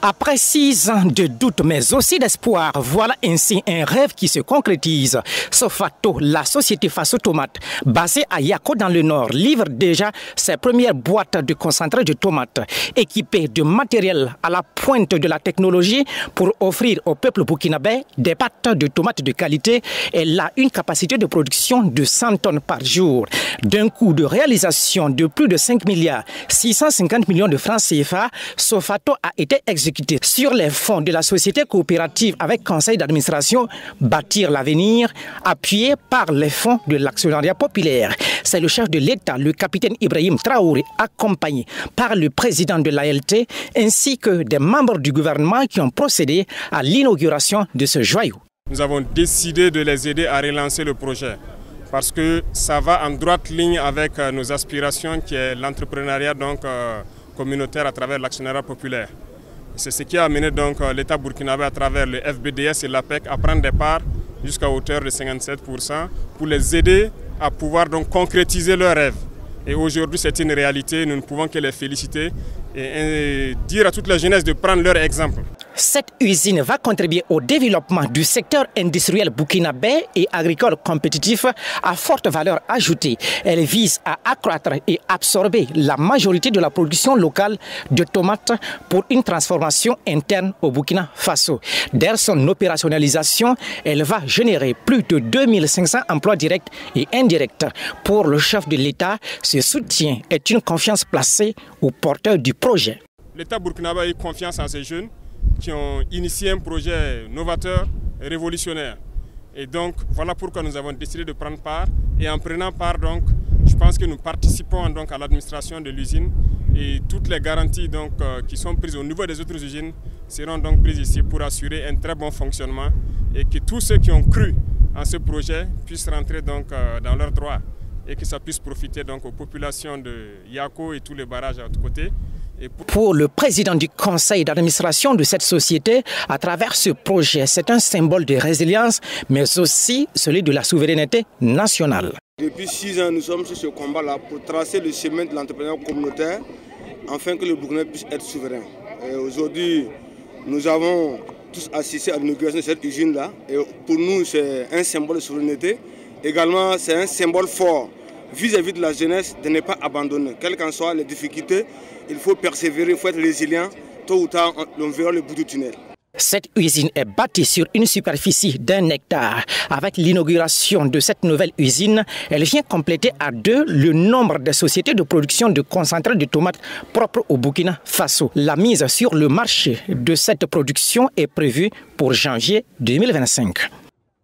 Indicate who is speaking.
Speaker 1: Après 6 ans de doute, mais aussi d'espoir, voilà ainsi un rêve qui se concrétise. Sofato, la société Faso Tomate, basée à Yako dans le Nord, livre déjà ses premières boîtes de concentré de tomates, équipées de matériel à la pointe de la technologie pour offrir au peuple burkinabé des pâtes de tomates de qualité. Elle a une capacité de production de 100 tonnes par jour, d'un coût de réalisation de plus de 5 milliards 650 millions de francs CFA. Sofato a été exécuté sur les fonds de la société coopérative avec conseil d'administration Bâtir l'avenir, appuyé par les fonds de l'actionnariat populaire. C'est le chef de l'État, le capitaine Ibrahim Traoré, accompagné par le président de l'ALT ainsi que des membres du gouvernement qui ont procédé à l'inauguration de ce joyau.
Speaker 2: Nous avons décidé de les aider à relancer le projet parce que ça va en droite ligne avec nos aspirations qui est l'entrepreneuriat communautaire à travers l'actionnariat populaire. C'est ce qui a amené l'État burkinabé à travers le FBDS et l'APEC à prendre des parts jusqu'à hauteur de 57% pour les aider à pouvoir concrétiser leurs rêves. Et aujourd'hui, c'est une réalité, nous ne pouvons que les féliciter et dire à toute la jeunesse de prendre leur exemple.
Speaker 1: Cette usine va contribuer au développement du secteur industriel burkinabé et agricole compétitif à forte valeur ajoutée. Elle vise à accroître et absorber la majorité de la production locale de tomates pour une transformation interne au Burkina Faso. Dès son opérationnalisation, elle va générer plus de 2500 emplois directs et indirects. Pour le chef de l'État, ce soutien est une confiance placée aux porteurs du projet.
Speaker 2: L'État burkinabé a eu confiance en ces jeunes qui ont initié un projet novateur et révolutionnaire. Et donc, voilà pourquoi nous avons décidé de prendre part. Et en prenant part, je pense que nous participons à l'administration de l'usine. Et toutes les garanties qui sont prises au niveau des autres usines seront prises ici pour assurer un très bon fonctionnement et que tous ceux qui ont cru en ce projet puissent rentrer dans leurs droits et que ça puisse profiter aux populations de Yako et tous les barrages à l'autre côté.
Speaker 1: Pour le président du conseil d'administration de cette société, à travers ce projet, c'est un symbole de résilience, mais aussi celui de la souveraineté nationale.
Speaker 3: Depuis 6 ans, nous sommes sur ce combat-là pour tracer le chemin de l'entrepreneuriat communautaire, afin que le Burkina puisse être souverain. Aujourd'hui, nous avons tous assisté à l'inauguration de cette usine-là. Et pour nous, c'est un symbole de souveraineté. Également, c'est un symbole fort vis-à-vis de la jeunesse de ne pas abandonner. Quelles qu'en soient les difficultés, il faut persévérer, il faut être résilient. Tôt ou tard, on verra le bout du tunnel.
Speaker 1: Cette usine est bâtie sur une superficie d'1 hectare. Avec l'inauguration de cette nouvelle usine, elle vient compléter à 2 le nombre de sociétés de production de concentré de tomates propres au Burkina Faso. La mise sur le marché de cette production est prévue pour janvier 2025.